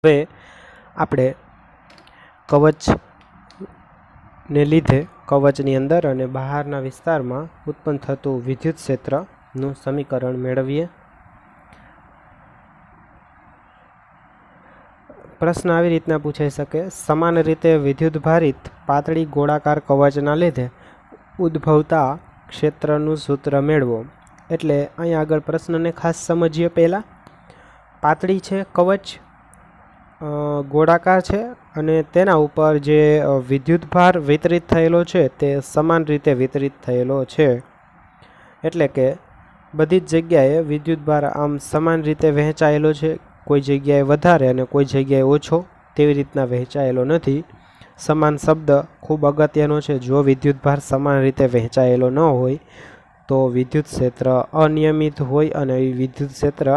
હવે આપણે કવચને લીધે કવચની અંદર અને બહારના વિસ્તારમાં ઉત્પન્ન થતું વિદ્યુત ક્ષેત્રનું સમીકરણ મેળવીએ. પ્રશ્ન આવી રીતના પૂછાઈ શકે: સમાન રીતે વિદ્યુતભારિત પાતળી ગોળાકાર કવચના લીધે ઉદ્ભવતા ક્ષેત્રનું સૂત્ર મેળવો. એટલે અહીંયા આગળ પ્રશ્નને ખાસ સમજીએ. પહેલાં પાતળી છે કવચ, ગોળાકાર છે અને તેના ઉપર જે વિદ્યુતભાર વિતરિત થયેલો છે તે સમાન રીતે વિતરિત થયેલો છે. એટલે કે બધી જ જગ્યાએ વિદ્યુતભાર આમ સમાન રીતે વહેંચાયેલો છે. કોઈ જગ્યાએ વધારે અને કોઈ જગ્યાએ ઓછો તેવી રીતના વહેંચાયેલો નથી. સમાન શબ્દ ખૂબ અગત્યનો છે. જો વિદ્યુતભાર સમાન રીતે વહેંચાયેલો ન હોય તો વિદ્યુત ક્ષેત્ર અનિયમિત હોય અને વિદ્યુત ક્ષેત્ર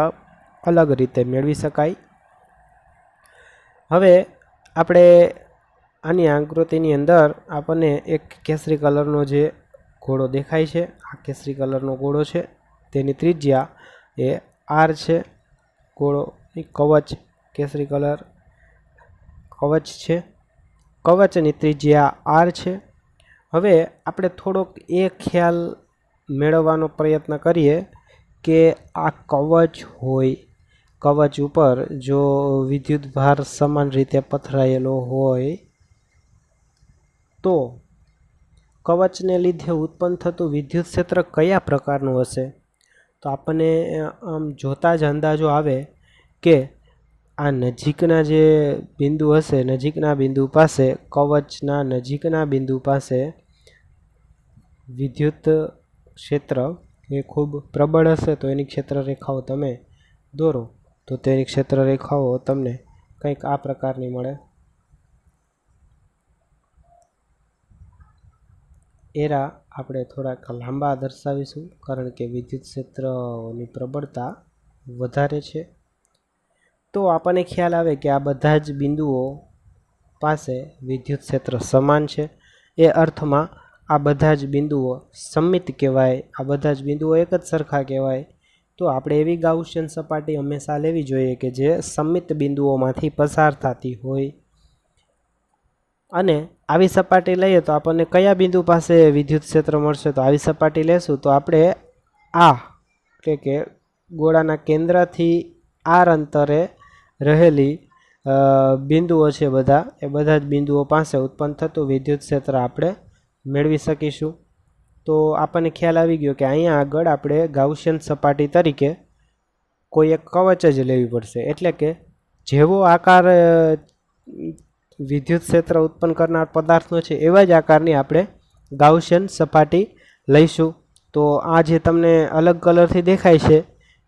અલગ રીતે મેળવી શકાય. હવે આપણે આની આકૃતિની અંદર આપણને એક કેસરી કલરનો જે ગોળો દેખાય છે, આ કેસરી કલરનો ગોળો છે. તેની ત્રિજ્યા એ R છે. ગોળોની કવચ કેસરી કલર કવચ છે. કવચની ત્રિજ્યા R છે. હવે આપણે થોડોક એ ખ્યાલ મેળવવાનો પ્રયત્ન કરીએ કે આ કવચ હોય, કવચ ઉપર જો વિદ્યુતભાર સમાન રીતે પથરાયેલો હોય તો કવચને લીધે ઉત્પન્ન થતું વિદ્યુત ક્ષેત્ર કયા પ્રકારનું હશે? તો આપણને આમ જોતા જ અંદાજો આવે કે આ નજીકના જે બિંદુ હશે, નજીકના બિંદુ પાસે, કવચના નજીકના બિંદુ પાસે વિદ્યુત ક્ષેત્ર એ ખૂબ પ્રબળ હશે. તો એની ક્ષેત્ર રેખાઓ તમે દોરો તો તેની ક્ષેત્ર રેખાઓ તમને કંઈક આ પ્રકારની મળે. એરા આપણે થોડાક લાંબા દર્શાવીશું કારણ કે વિદ્યુત ક્ષેત્રની પ્રબળતા વધારે છે. તો આપણને ખ્યાલ આવે કે આ બધા જ બિંદુઓ પાસે વિદ્યુત ક્ષેત્ર સમાન છે. એ અર્થમાં આ બધા જ બિંદુઓ સમમિત કહેવાય, આ બધા જ બિંદુઓ એક જ સરખા કહેવાય. તો આપણે એવી ગાઉસિયન સપાટી હંમેશા લેવી જોઈએ કે જે સમમિત બિંદુઓમાંથી પસાર થતી હોય. અને આવી સપાટી લઈએ તો આપણને કયા બિંદુ પાસે વિદ્યુત ક્ષેત્ર મળશે? તો આવી સપાટી લેશું તો આપણે આ કે ગોળાના કેન્દ્રથી R અંતરે રહેલી બિંદુઓ છે બધા, એ બધા જ બિંદુઓ પાસે ઉત્પન્ન થતું વિદ્યુત ક્ષેત્ર આપણે મેળવી શકીશું. તો આપણને ખ્યાલ આવી ગયો કે અહીંયા આગળ આપણે ગાઉસિયન સપાટી તરીકે કોઈ એક કવચ જ લેવી પડશે. એટલે કે જેવો આકાર વિદ્યુત ક્ષેત્ર ઉત્પન્ન કરનાર પદાર્થનો છે એવા જ આકારની આપણે ગાઉસિયન સપાટી લઈશું. તો આ જે તમને અલગ કલરથી દેખાય છે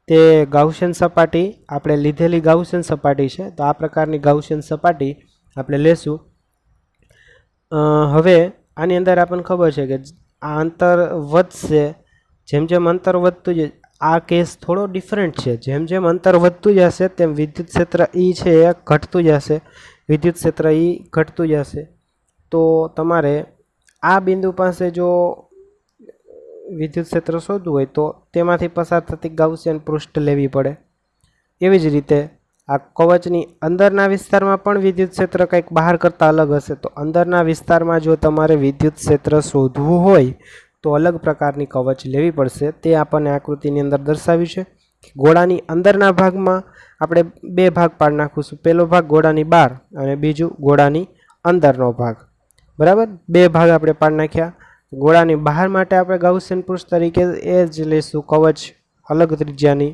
તે ગાઉસિયન સપાટી આપણે લીધેલી ગાઉસિયન સપાટી છે. તો આ પ્રકારની ગાઉસિયન સપાટી આપણે લેશું. હવે આની અંદર આપણને ખબર છે કે આ અંતર વધશે. જેમ જેમ અંતર વધતું જાય, આ કેસ થોડો ડિફરન્ટ છે. જેમ જેમ અંતર વધતું જશે તેમ વિદ્યુત ક્ષેત્ર E છે એ ઘટતું જશે. વિદ્યુત ક્ષેત્ર E ઘટતું જશે. તો તમારે આ બિંદુ પાસે જો વિદ્યુત ક્ષેત્ર શોધવું હોય તો તેમાંથી પસાર થતી ગાઉસિયન પૃષ્ઠ લેવી પડે. એવી જ રીતે આ કવચની અંદરના વિસ્તારમાં પણ વિદ્યુત ક્ષેત્ર કંઈક બહાર કરતાં અલગ હશે. તો અંદરના વિસ્તારમાં જો તમારે વિદ્યુત ક્ષેત્ર શોધવું હોય તો અલગ પ્રકારની કવચ લેવી પડશે. તે આપણને આકૃતિની અંદર દર્શાવ્યું છે. ગોળાની અંદરના ભાગમાં આપણે બે ભાગ પાડી નાખીશું. પહેલો ભાગ ગોળાની બહાર અને બીજું ગોળાની અંદરનો ભાગ. બરાબર, બે ભાગ આપણે પાડી નાખ્યા. ગોળાની બહાર માટે આપણે ગાઉસિયન પૃષ્ઠ તરીકે એ જ લઈશું, કવચ અલગ ત્રિજ્યાની.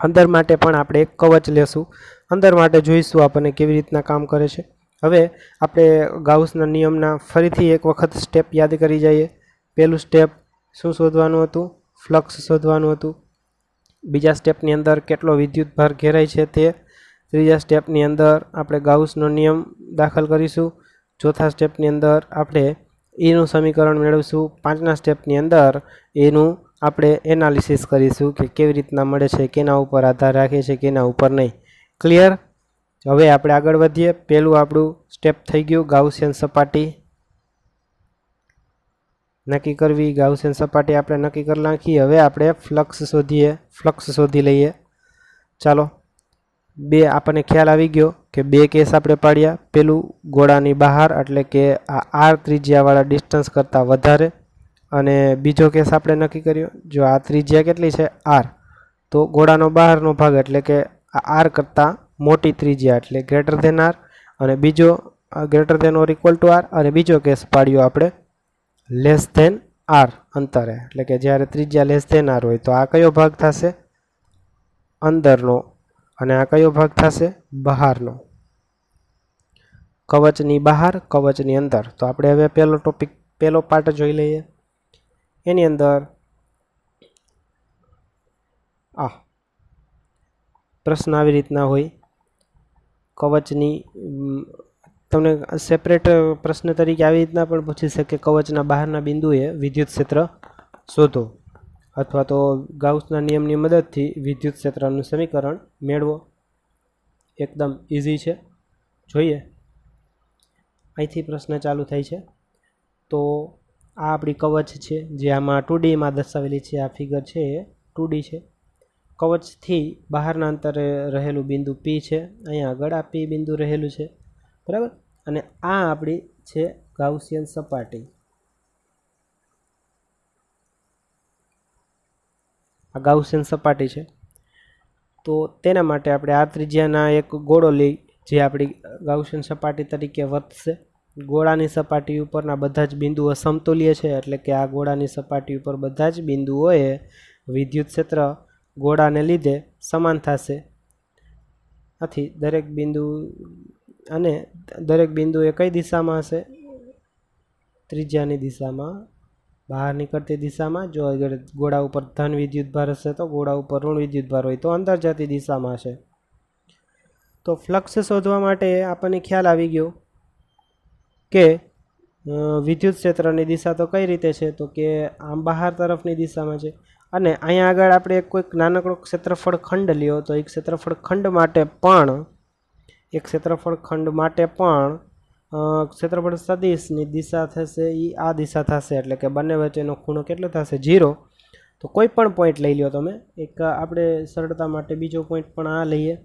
અંદર માટે પણ આપણે એક કવચ લેશું. અંદર માટે જોઈશું આપણને કેવી રીતના કામ કરે છે. હવે આપણે ગાઉસના નિયમના ફરીથી એક વખત સ્ટેપ યાદ કરી જઈએ. પહેલું સ્ટેપ શું શોધવાનું હતું? ફ્લક્સ શોધવાનું હતું. બીજા સ્ટેપની અંદર કેટલો વિદ્યુતભાર ઘેરાય છે તે. ત્રીજા સ્ટેપની અંદર આપણે ગાઉસનો નિયમ દાખલ કરીશું. ચોથા સ્ટેપની અંદર આપણે એનું સમીકરણ મેળવીશું. પાંચમા સ્ટેપની અંદર એનું આપણે એનાલિસિસ કરીશું કે કેવી રીતના મળે છે, કેના ઉપર આધાર રાખે છે, કેના ઉપર નહીં. ક્લિયર? હવે આપણે આગળ વધીએ. પહેલું આપણું સ્ટેપ થઈ ગયું ગાઉસિયન સપાટી નક્કી કરવી. ગાઉસિયન સપાટી આપણે નક્કી કરી નાખી. હવે આપણે ફ્લક્સ શોધી લઈએ. ચાલો, બે આપણને ખ્યાલ આવી ગયો કે બે કેસ આપણે પાડ્યા. પેલું ગોળાની બહાર એટલે કે આ આર ત્રિજ્યાવાળા ડિસ્ટન્સ કરતાં વધારે, અને બીજો કેસ આપણે નક્કી કર્યો જો આ ત્રિજ્યા કેટલી છે આર, તો ગોળાનો બહારનો ભાગ એટલે કે આ આર કરતાં મોટી ત્રિજ્યા એટલે ગ્રેટર ધેન આર, અને બીજો greater than or equal to R, અને બીજો કેસ પાડ્યો આપણે લેસ ધેન આર અંતરે એટલે કે જ્યારે ત્રિજ્યા લેસ ધેન આર હોય તો આ કયો ભાગ થશે અંદરનો, અને આ કયો ભાગ થશે બહારનો. કવચની બહાર કવચની અંદર. તો આપણે હવે પહેલો પાર્ટ જોઈ લઈએ. એની અંદર આ પ્રશ્ન આવી રીતના હોય કવચની, તમને સેપરેટ પ્રશ્ન તરીકે આવી રીતના પણ પૂછી શકે કવચના બહારના બિંદુએ વિદ્યુત ક્ષેત્ર શોધો, અથવા તો ગાઉસના નિયમની મદદથી વિદ્યુત ક્ષેત્રનું સમીકરણ મેળવો. એકદમ ઇઝી છે. જોઈએ અહીંથી પ્રશ્ન ચાલુ થાય છે. તો આ આપણી કવચ છે જે આમાં 2Dમાં દર્શાવેલી છે. આ ફિગર છે એ 2D છે. કવચથી બહારના અંતરે રહેલું બિંદુ P છે. અહીંયા આગળ આ P બિંદુ રહેલું છે, બરાબર. અને આ આપણી છે ગાઉસિયન સપાટી. આ ગાઉસિયન સપાટી છે. તો તેના માટે આપણે આ ત્રિજ્યાના એક ગોળો લઈ જે આપણી ગાઉસિયન સપાટી તરીકે વર્તશે. ગોળાની સપાટી ઉપરના બધા જ બિંદુઓ સમતુલ્ય છે, એટલે કે આ ગોળાની સપાટી ઉપર બધા જ બિંદુઓએ વિદ્યુત ક્ષેત્ર ગોળાને લીધે સમાન થશે. આથી દરેક બિંદુ એ કઈ દિશામાં હશે? ત્રિજ્યાની દિશામાં, બહાર નીકળતી દિશામાં. જો અગર ગોળા ઉપર ધન વિદ્યુત ભાર હશે તો ગોળા ઉપર ઋણ વિદ્યુત ભાર હોય તો અંદર જતી દિશામાં હશે. તો ફ્લક્સ શોધવા માટે આપણને ખ્યાલ આવી ગયો કે વિદ્યુત ક્ષેત્રની દિશા તો કઈ રીતે છે, તો કે આમ બહાર તરફની દિશામાં છે. અને અહીંયા આગળ આપણે કોઈક નાનકડો ક્ષેત્રફળ ખંડ લ્યો તો એક ક્ષેત્રફળ ખંડ માટે પણ ક્ષેત્રફળ સદિશની દિશા થશે એ આ દિશા થશે, એટલે કે બંને વચ્ચેનો ખૂણો કેટલો થશે? 0. તો કોઈ પણ પોઈન્ટ લઈ લ્યો તમે. એક આપણે સરળતા માટે બીજો પોઈન્ટ પણ આ લઈએ.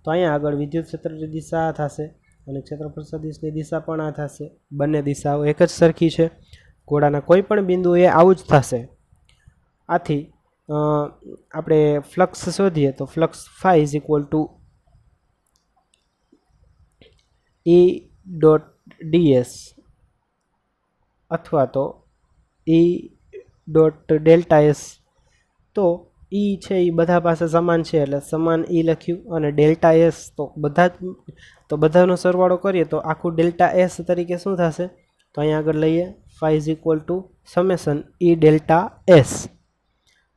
તો અહીંયા આગળ વિદ્યુત ક્ષેત્રની દિશા આ થશે અને ક્ષેત્રફળ સદિશની દિશા પણ આ થશે. બંને દિશાઓ એક જ સરખી છે. ગોળાના કોઈ પણ બિંદુએ આવું જ થશે. આથી આપણે ફ્લક્સ શોધીએ તો flux phi is equal to E dot ds અથવા તો E ડોટ ડેલ્ટા એસ. તો E છે એ બધા પાસે સમાન છે એટલે સમાન E લખ્યું, અને ડેલ્ટા એસ તો બધાનો સરવાળો કરીએ તો આખું ડેલ્ટા એસ તરીકે શું થશે? તો અહીંયા આગળ લઈએ phi is equal to summation E delta S.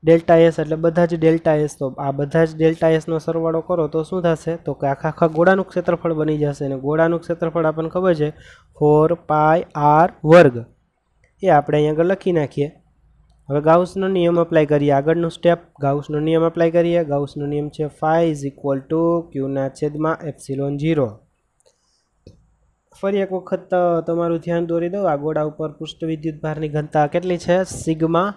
Delta S એટલે બધા જ ડેલ્ટા એસ. તો આ બધા જ ડેલ્ટા એસનો સરવાળો કરો તો શું થશે? તો કે આખા ગોળાનું ક્ષેત્રફળ બની જશે. અને ગોળાનું ક્ષેત્રફળ આપણને ખબર છે 4πr². એ આપણે અહીં આગળ લખી નાખીએ. હવે ગાઉસનો નિયમ અપ્લાય કરીએ. આગળનું સ્ટેપ ગાઉસનો નિયમ અપ્લાય કરીએ. ગાઉસનો નિયમ છે phi is equal two Q/ε0. ફરી એક વખત તમારું ધ્યાન દોરી દઉં. આ ગોળા ઉપર પૃષ્ઠ વિદ્યુત ભારની ઘનતા કેટલી છે? સિગ્મા.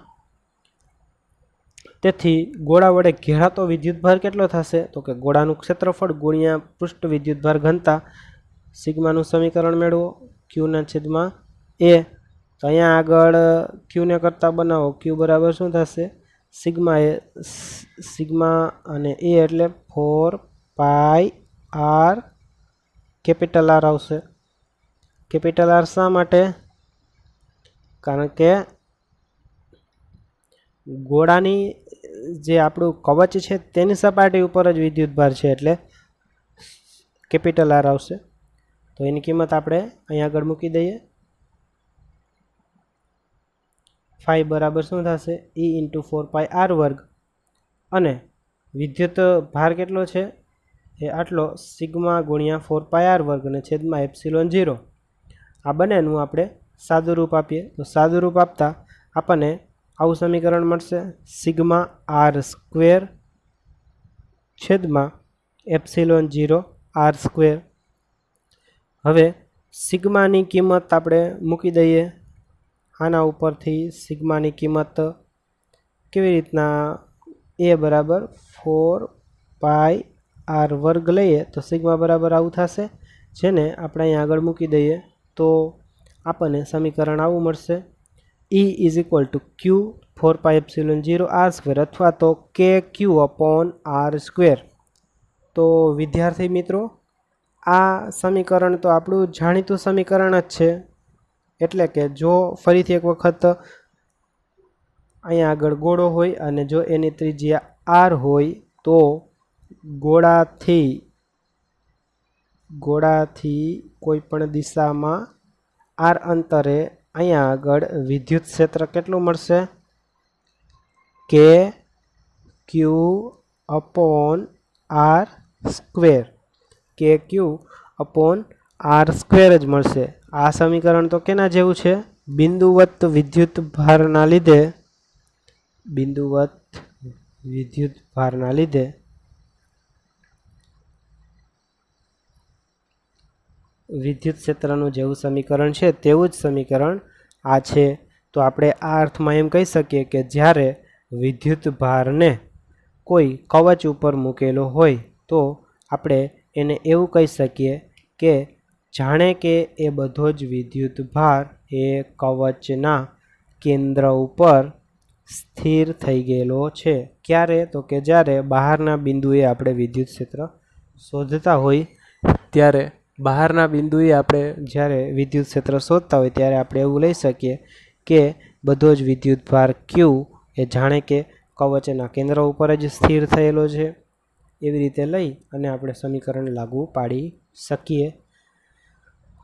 તેથી ગોળા વડે ઘેરાતો વિદ્યુતભાર કેટલો થશે? તો કે ગોળાનું ક્ષેત્રફળ ગુણ્યા પૃષ્ઠ વિદ્યુતભાર ઘનતા. સિગ્માનું સમીકરણ મેળવો Q/A. તો અહીંયા આગળ Qને કરતાં બનાવો. Q બરાબર શું થશે? સિગ્મા અને A એટલે 4πr. કેપિટલ R આવશે. કેપિટલ R શા માટે? કારણ કે ગોળાની જે આપણું કવચ છે તેની સપાટી ઉપર જ વિદ્યુતભાર છે એટલે કેપિટલ R આવશે. તો એની કિંમત આપણે અહીંયા આગળ મૂકી દઈએ. ફાઈ બરાબર શું થશે? E × 4πr². અને વિદ્યુત ભાર કેટલો છે? એ આટલો સિગ્મા ગુણ્યા 4πr² અને છેદમાં ε0. આ બંનેનું આપણે સાદુરૂપ આપીએ. તો સાદુરૂપ આપતા આપણને આવું સમીકરણ મળશે. સિગ્મા r² છેદમાં ε0r². હવે સિગ્માની કિંમત આપણે મૂકી દઈએ. આના ઉપરથી સિગ્માની કિંમત કેવી રીતના? A બરાબર 4πr². આર વર્ગ લઈએ તો સિગ્મા બરાબર આવું થશે, જેને આપણે અહીં આગળ મૂકી દઈએ તો આપણને સમીકરણ આવું મળશે, E is equal to q 4πε0 R square અથવા તો કે ક્યુ અપોન આર સ્ક્વેર. તો વિદ્યાર્થી મિત્રો, આ સમીકરણ તો આપણું જાણીતું સમીકરણ જ છે. એટલે કે જો ફરીથી એક વખત અહીંયા આગળ ગોળો હોય અને જો એની ત્રિજ્યા આર હોય તો ગોળાથી કોઈ પણ દિશામાં આર અંતરે અહીંયા આગળ વિદ્યુત ક્ષેત્ર કેટલું મળશે? કે ક્યુ અપોન આર સ્ક્વેર. કે ક્યુ અપોન આર સ્ક્વેર જ મળશે. આ સમીકરણ તો કેના જેવું છે? બિંદુવત વિદ્યુત ભારના લીધે વિદ્યુત ક્ષેત્રનું જેવું સમીકરણ છે તેવું જ સમીકરણ આ છે. તો આપણે આ અર્થમાં એમ કહી શકીએ કે જ્યારે વિદ્યુત ભારને કોઈ કવચ ઉપર મૂકેલો હોય તો આપણે એને એવું કહી શકીએ કે જાણે કે એ બધો જ વિદ્યુત ભાર એ કવચના કેન્દ્ર ઉપર સ્થિર થઈ ગયેલો છે. ક્યારે? તો કે જ્યારે બહારના બિંદુએ આપણે વિદ્યુત ક્ષેત્ર શોધતા હોય ત્યારે વિદ્યુત ક્ષેત્ર શોધતા હોય ત્યારે આપણે એવું લઈ શકીએ કે બધો જ વિદ્યુત ભાર ક્યુ એ જાણે કે કવચના કેન્દ્ર ઉપર જ સ્થિર થયેલો છે. એવી રીતે લઈ અને આપણે સમીકરણ લાગુ પાડી શકીએ.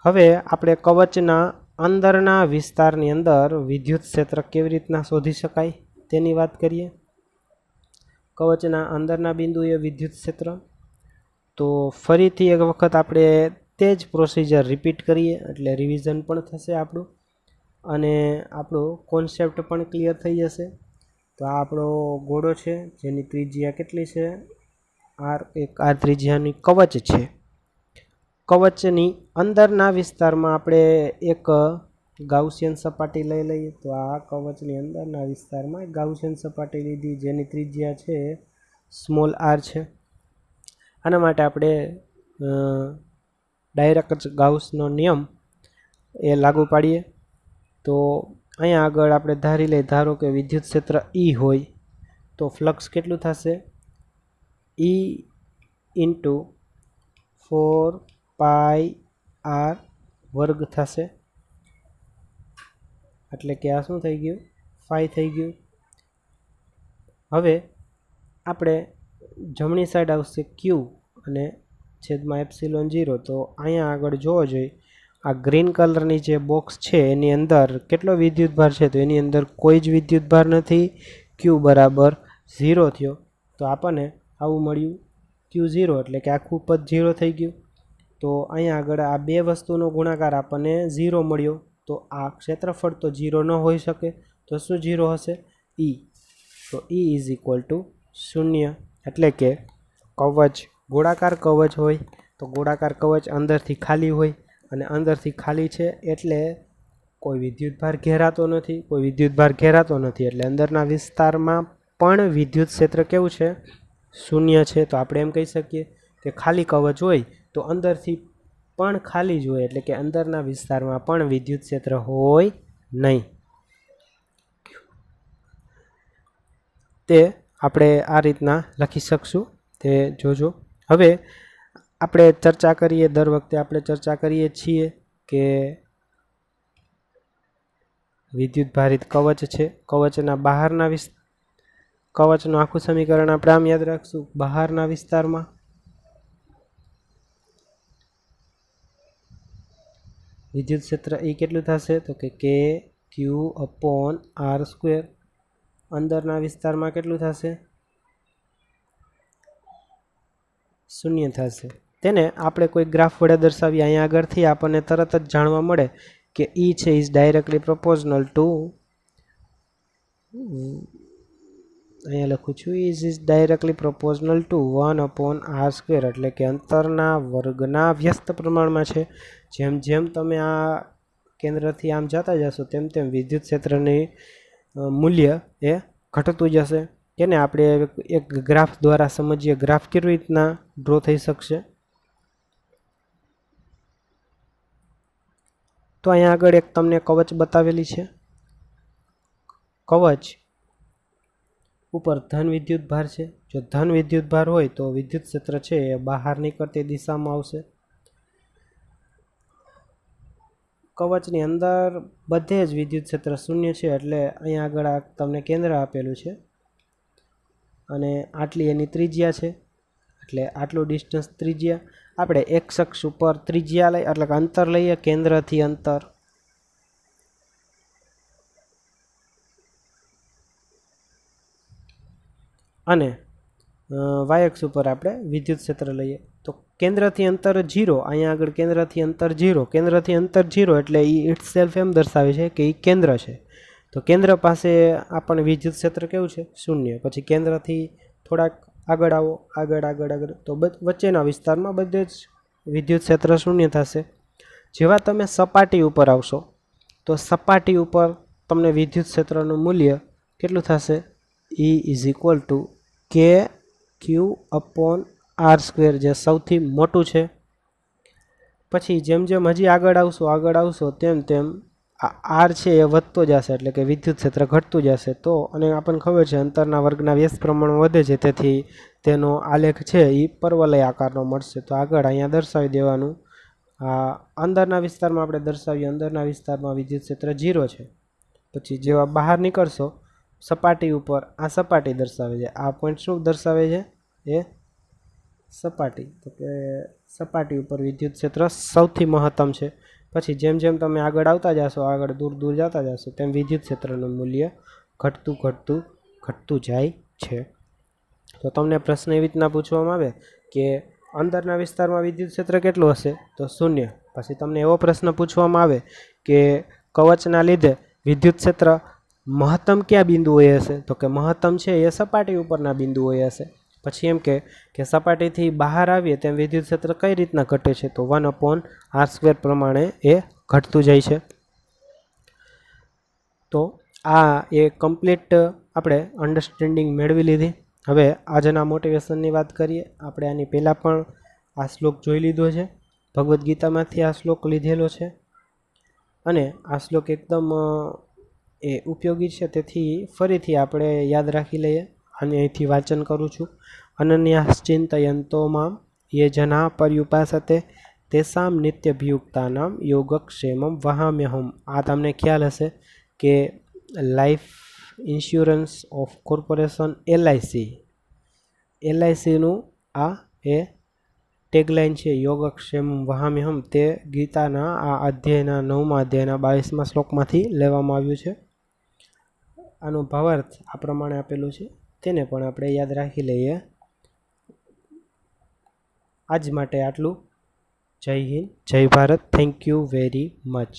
હવે આપણે કવચના અંદરના વિસ્તારની અંદર વિદ્યુત ક્ષેત્ર કેવી રીતના શોધી શકાય તેની વાત કરીએ. કવચના અંદરના બિંદુએ વિદ્યુત ક્ષેત્ર, તો ફરીથી એક વખત આપણે તે જ પ્રોસિજર રિપીટ કરીએ એટલે રિવિઝન પણ થશે આપણું અને આપણો કોન્સેપ્ટ પણ ક્લિયર થઈ જશે. તો આ આપણો ગોળો છે જેની ત્રિજ્યા કેટલી છે? આર. એક આર ત્રિજ્યાની કવચ છે. કવચની અંદરના વિસ્તારમાં આપણે એક ગાઉસિયન સપાટી લઈ લઈએ. તો આ કવચની અંદરના વિસ્તારમાં એક ગાઉસિયન સપાટી લીધી જેની ત્રિજ્યા છે સ્મોલ આર છે. આના માટે આપણે ડાયરેક્ટ ગાઉસનો નિયમ એ લાગુ પાડીએ. તો અહીંયા આગળ આપણે ધારો કે વિદ્યુત ક્ષેત્ર E હોય તો ફ્લક્સ કેટલું થશે? E ઇન્ટુ 4πr વર્ગ થશે. એટલે કે આ શું થઈ ગયું? ફાઈ થઈ ગયું. હવે આપણે જમણી સાઈડ આવશે ક્યુ અને છેદમાં ε0. તો અહીંયા આગળ જોવો જોઈએ આ ગ્રીન કલરની જે બોક્સ છે એની અંદર કેટલો વિદ્યુતભાર છે? તો એની અંદર કોઈ જ વિદ્યુતભાર નથી. ક્યુ બરાબર 0 થયો. તો આપણને આવું મળ્યું Q0 એટલે કે આખું પદ 0 થઈ ગયું. તો અહીંયા આગળ આ બે વસ્તુનો ગુણાકાર આપણને 0 મળ્યો. તો આ ક્ષેત્રફળ તો 0 ન હોઈ શકે. તો શું 0 હશે? E. તો E ઇઝ ઇક્વલ ટુ 0. એટલે કે કવચ ગોળાકાર કવચ હોય તો ગોળાકાર કવચ અંદરથી ખાલી હોય અને અંદરથી ખાલી છે એટલે કોઈ વિદ્યુતભાર ઘેરાતો નથી. એટલે અંદરના વિસ્તારમાં પણ વિદ્યુત ક્ષેત્ર કેવું છે? 0 છે. તો આપણે એમ કહી શકીએ કે ખાલી કવચ હોય તો અંદરથી પણ ખાલી જ હોય એટલે કે અંદરના વિસ્તારમાં પણ વિદ્યુત ક્ષેત્ર હોય નહીં. તે આપણે આ રીતના લખી શકશું, તે જોજો. હવે આપણે ચર્ચા કરીએ, દર વખતે આપણે ચર્ચા કરીએ છીએ કે વિદ્યુત ભારિત કવચ છે. કવચના બહારના કવચનું આખું સમીકરણ આપણે આમ યાદ રાખશું. બહારના વિસ્તારમાં વિદ્યુત ક્ષેત્ર એ કેટલું થશે? તો કે ક્યુ અપોન આર સ્ક્વેર. અંદરના વિસ્તારમાં કેટલું થશે? 0 થશે. તેને આપણે કોઈ ગ્રાફ વડે દર્શાવીએ. અહીંયા આગળથી આપણને તરત જ જાણવા મળે કે E છે ઇઝ ડાયરેક્ટલી પ્રોપોર્શનલ ટુ, અહીંયા લખું છું, is directly proportional to 1 upon R square. એટલે કે અંતરના વર્ગના વ્યસ્ત પ્રમાણમાં છે. જેમ જેમ તમે આ કેન્દ્રથી આમ જતા જશો તેમ તેમ વિદ્યુત ક્ષેત્રની મૂલ્ય એ ઘટતું જશે. કેને આપણે એક ગ્રાફ દ્વારા સમજીએ. ગ્રાફ કેવી રીતના ડ્રો થઈ શકશે? તો અહીંયા આગળ એક તમને કવચ બતાવેલી છે. કવચ ઉપર ધન વિદ્યુત ભાર છે. જો ધન વિદ્યુત ભાર હોય તો વિદ્યુત ક્ષેત્ર છે એ બહાર નીકળતી દિશામાં આવશે. કવચની અંદર બધે જ વિદ્યુત ક્ષેત્ર શૂન્ય છે, એટલે અહીંયા આગળ તમને કેન્દ્ર આપેલું છે અને આટલી એની ત્રિજ્યા છે, એટલે આટલું ડિસ્ટન્સ ત્રિજ્યા. આપણે એક્સ અક્ષ ઉપર ત્રિજ્યા લઈ એટલે કે અંતર લઈએ, કેન્દ્રથી અંતર. અને વાય અક્ષ ઉપર આપણે વિદ્યુત ક્ષેત્ર લઈએ. તો કેન્દ્રથી અંતર 0, અહીંયા આગળ કેન્દ્રથી અંતર 0, કેન્દ્રથી અંતર 0 એટલે એ ઇટ સેલ્ફ એમ દર્શાવે છે કે એ કેન્દ્ર છે. તો કેન્દ્ર પાસે આપણને વિદ્યુત ક્ષેત્ર કેવું છે? શૂન્ય. પછી કેન્દ્રથી થોડાક આગળ આવો, આગળ તો વચ્ચેના વિસ્તારમાં બધે જ વિદ્યુત ક્ષેત્ર શૂન્ય થશે. જેવા તમે સપાટી ઉપર આવશો તો સપાટી ઉપર તમને વિદ્યુત ક્ષેત્રનું મૂલ્ય કેટલું થશે? E ઇઝ ઇક્વલ ટુ કે ક્યુ અપોન આર સ્ક્વેર, જે સૌથી મોટું છે. પછી જેમ જેમ હજી આગળ આવશો તેમ તેમ આ આર છે એ વધતો જશે, એટલે કે વિદ્યુત ક્ષેત્ર ઘટતું જશે. તો અને આપણને ખબર છે અંતરના વર્ગના વ્યસ્ત પ્રમાણ વધે છે, તેથી તેનો આલેખ છે એ પર્વલય આકારનો મળશે. તો આગળ અહીંયા દર્શાવી દેવાનું. અંદરના વિસ્તારમાં આપણે દર્શાવીએ, અંદરના વિસ્તારમાં વિદ્યુત ક્ષેત્ર 0 છે. પછી જેવા બહાર નીકળશો સપાટી ઉપર, આ સપાટી દર્શાવે છે. આ પોઈન્ટ શું દર્શાવે છે? એ સપાટી. તો કે સપાટી ઉપર વિદ્યુત ક્ષેત્ર સૌથી મહત્તમ છે. પછી જેમ જેમ તમે આગળ આવતા જશો, આગળ દૂર જતા જશો, તેમ વિદ્યુત ક્ષેત્રનું મૂલ્ય ઘટતું જાય છે. તો તમને પ્રશ્ન એવી રીતના પૂછવામાં આવે કે અંદરના વિસ્તારમાં વિદ્યુત ક્ષેત્ર કેટલું હશે? તો 0. પછી તમને એવો પ્રશ્ન પૂછવામાં આવે કે કવચના લીધે વિદ્યુત ક્ષેત્ર મહત્તમ કયા બિંદુએ હશે? તો કે મહત્તમ છે એ સપાટી ઉપરના બિંદુએ હશે. પછી એમ કે સપાટીથી બહાર આવીએ તેમ વિદ્યુત ક્ષેત્ર કઈ રીતના ઘટે છે? તો 1/r² પ્રમાણે એ ઘટતું જાય છે. તો આ એ કમ્પ્લીટ આપણે અન્ડરસ્ટેન્ડિંગ મેળવી લીધી. હવે આજના મોટિવેશનની વાત કરીએ. આપણે આની પહેલાં પણ આ શ્લોક જોઈ લીધો છે, ભગવદ્ ગીતામાંથી આ શ્લોક લીધેલો છે અને આ શ્લોક એકદમ એ ઉપયોગી છે, તેથી ફરીથી આપણે યાદ રાખી લઈએ. અને અહીંથી વાંચન કરું છું. અનન્યાશ્ચિંતયન્તો મામ યે જના પર્યુપાસતે તેસામ નિત્યભિયુક્તાનામ યોગક્ષેમમ વહામ્યહમ. આ તમને ખ્યાલ હશે કે લાઈફ ઇન્સ્યોરન્સ ઓફ કોર્પોરેશન LICનું આ એ ટેગલાઇન છે, યોગક્ષેમમ વહામ્યહમ. તે ગીતાના આ અધ્યાયના 9મા અધ્યાયના 22મા શ્લોકમાંથી લેવામાં આવ્યું છે. આનો ભાવાર્થ આ પ્રમાણે આપેલું છે, તેને પણ આપણે યાદ રાખી લઈએ. આજ માટે આટલું. જય હિન્દ, જય Bharat. Thank you very much.